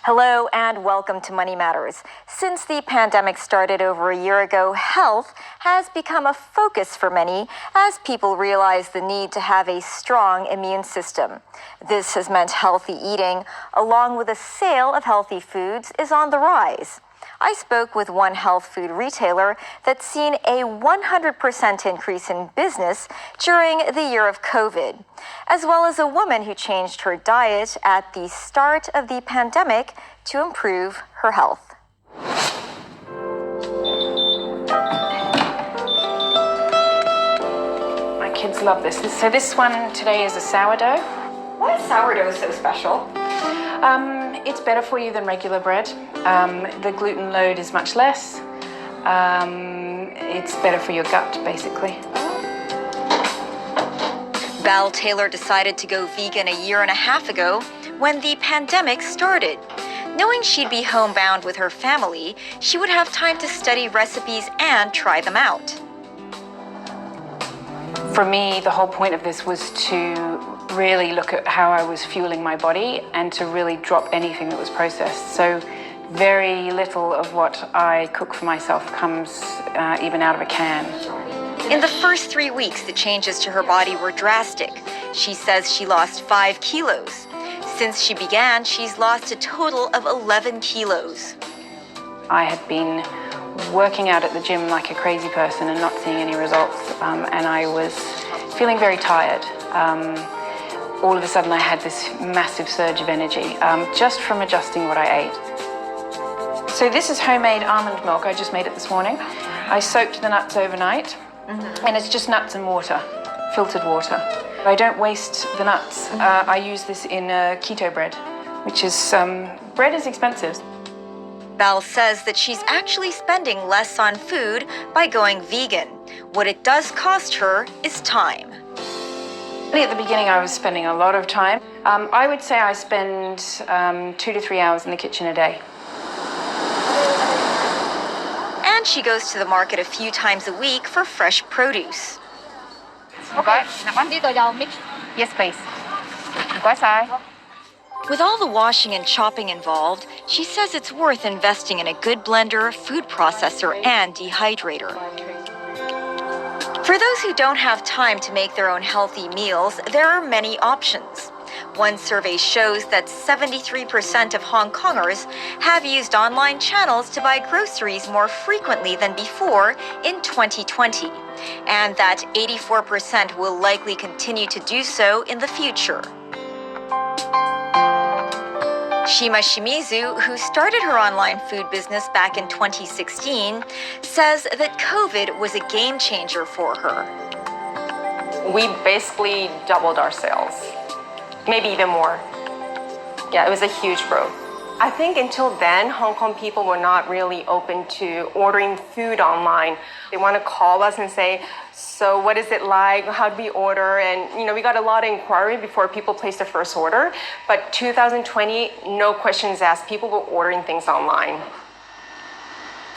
Hello and welcome to Money Matters. Since the pandemic started over a year ago, health has become a focus for many as people realize the need to have a strong immune system. This has meant healthy eating, along with the sale of healthy foods, is on the rise. I spoke with one health food retailer that's seen a 100% increase in business during the year of COVID, as well as a woman who changed her diet at the start of the pandemic to improve her health. My kids love this. So this one today is a sourdough. Why is sourdough so special? It's better for you than regular bread. The gluten load is much less. It's better for your gut, basically. Val Taylor decided to go vegan a year and a half ago when the pandemic started. Knowing she'd be homebound with her family, she would have time to study recipes and try them out. For me, the whole point of this was to really look at how I was fueling my body and to really drop anything that was processed. So very little of what I cook for myself comes even out of a can. In the first 3 weeks, the changes to her body were drastic. She says she lost 5 kilos. Since she began, she's lost a total of 11 kilos. I had been working out at the gym like a crazy person and not seeing any results, and I was feeling very tired. All of a sudden I had this massive surge of energy just from adjusting what I ate. So this is homemade almond milk. I just made it this morning. I soaked the nuts overnight, and it's just nuts and water, filtered water. I don't waste the nuts. I use this in keto bread, which is, bread is expensive. Val says that she's actually spending less on food by going vegan. What it does cost her is time. At the beginning, I was spending a lot of time. I would say I spend 2 to 3 hours in the kitchen a day. And she goes to the market a few times a week for fresh produce. Okay. Yes, please. With all the washing and chopping involved, she says it's worth investing in a good blender, food processor, and dehydrator. For those who don't have time to make their own healthy meals, there are many options. One survey shows that 73% of Hong Kongers have used online channels to buy groceries more frequently than before in 2020, and that 84% will likely continue to do so in the future. Shima Shimzu, who started her online food business back in 2016, says that COVID was a game changer for her. We basically doubled our sales, maybe even more. Yeah, it was a huge growth. I think until then, Hong Kong people were not really open to ordering food online. They want to call us and say, so what is it like? How do we order? And we got a lot of inquiry before people placed their first order. But 2020, no questions asked. People were ordering things online.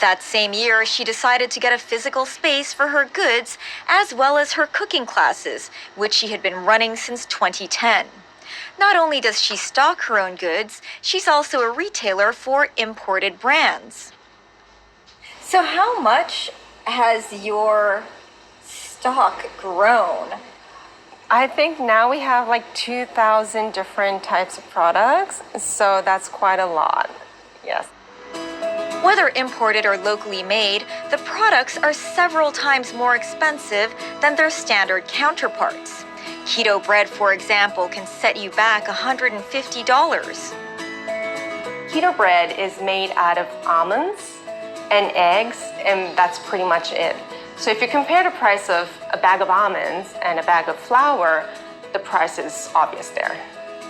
That same year, she decided to get a physical space for her goods as well as her cooking classes, which she had been running since 2010. Not only does she stock her own goods, she's also a retailer for imported brands. So how much has your stock grown? I think now we have like 2,000 different types of products, so that's quite a lot, yes. Whether imported or locally made, the products are several times more expensive than their standard counterparts. Keto bread, for example, can set you back $150. Keto bread is made out of almonds and eggs, and that's pretty much it. So if you compare the price of a bag of almonds and a bag of flour, the price is obvious there.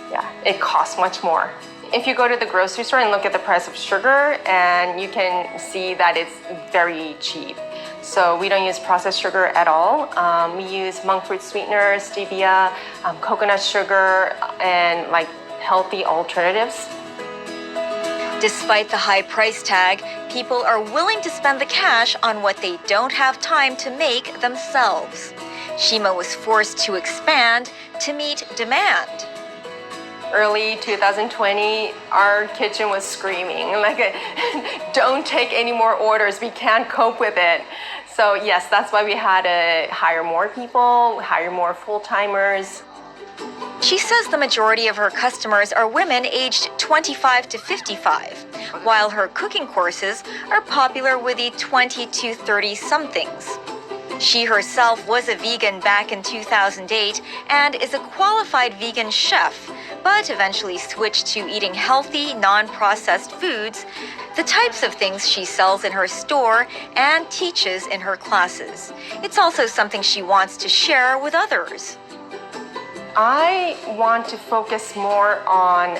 Yeah, it costs much more. If you go to the grocery store and look at the price of sugar, and you can see that it's very cheap. So we don't use processed sugar at all. We use monk fruit sweeteners, stevia, coconut sugar, and like healthy alternatives. Despite the high price tag, people are willing to spend the cash on what they don't have time to make themselves. Shima was forced to expand to meet demand. early 2020, our kitchen was screaming, like, don't take any more orders, we can't cope with it. So yes, that's why we had to hire more people, hire more full-timers. She says the majority of her customers are women aged 25 to 55, while her cooking courses are popular with the 20 to 30-somethings. She herself was a vegan back in 2008 and is a qualified vegan chef, but eventually switched to eating healthy, non-processed foods, the types of things she sells in her store and teaches in her classes. It's also something she wants to share with others. I want to focus more on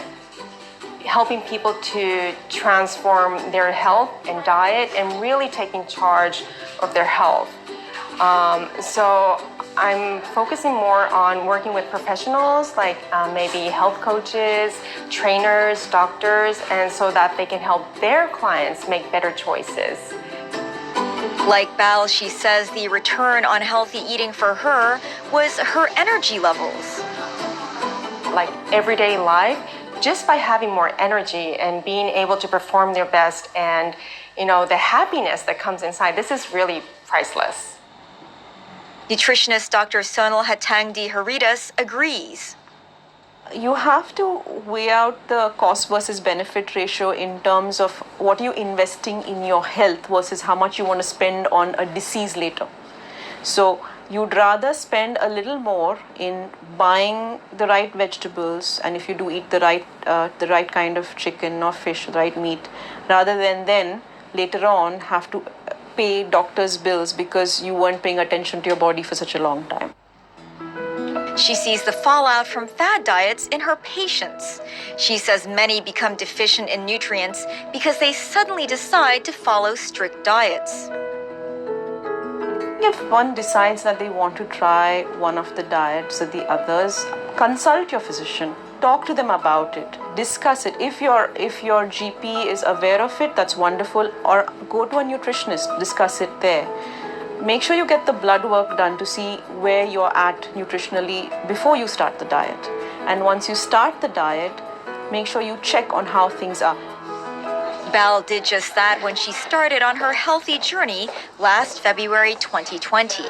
helping people to transform their health and diet and really taking charge of their health. So I'm focusing more on working with professionals like maybe health coaches, trainers, doctors, and so that they can help their clients make better choices. Like Bal, she says the return on healthy eating for her was her energy levels. Like everyday life, just by having more energy and being able to perform their best and, the happiness that comes inside, this is really priceless. Nutritionist Dr. Sonal Hattangdi-Haridas agrees. You have to weigh out the cost versus benefit ratio in terms of what you're investing in your health versus how much you want to spend on a disease later. So you'd rather spend a little more in buying the right vegetables, and if you do eat the right kind of chicken or fish, the right meat, rather than then later on have to pay doctor's bills because you weren't paying attention to your body for such a long time. She sees the fallout from fad diets in her patients. She says many become deficient in nutrients because they suddenly decide to follow strict diets. If one decides that they want to try one of the diets or the others, consult your physician. Talk to them about it. Discuss it. If your GP is aware of it, that's wonderful. Or go to a nutritionist. Discuss it there. Make sure you get the blood work done to see where you're at nutritionally before you start the diet. And once you start the diet, make sure you check on how things are. Bal did just that when she started on her healthy journey last February 2020.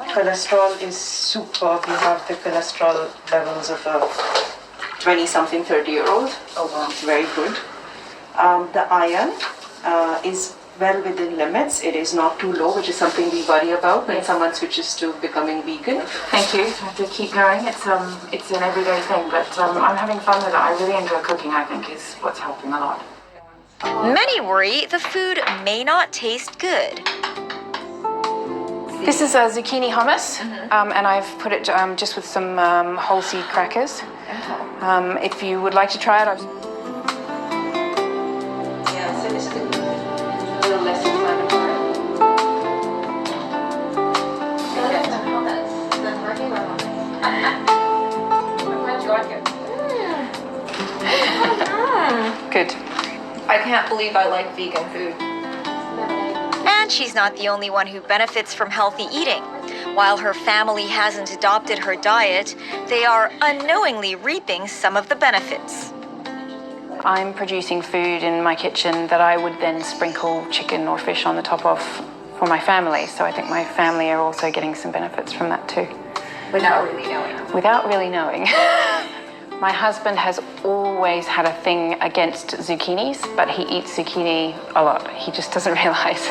Cholesterol is superb. You have the cholesterol levels of a 20-something, 30-year-old. Oh wow, it's very good. The iron is well within limits. It is not too low, which is something we worry about when someone switches to becoming vegan. Thank you. I have to keep going. It's an everyday thing, but I'm having fun with it. I really enjoy cooking, I think, is what's helping a lot. Many worry the food may not taste good. This is a zucchini hummus, and I've put it just with some whole seed crackers. If you would like to try it, Yeah, so this is a little less inflammatory. Good. I can't believe I like vegan food. And she's not the only one who benefits from healthy eating. While her family hasn't adopted her diet, they are unknowingly reaping some of the benefits. I'm producing food in my kitchen that I would then sprinkle chicken or fish on the top of for my family. So I think my family are also getting some benefits from that too. Without really knowing. Without really knowing. My husband has always had a thing against zucchinis, but he eats zucchini a lot. He just doesn't realize.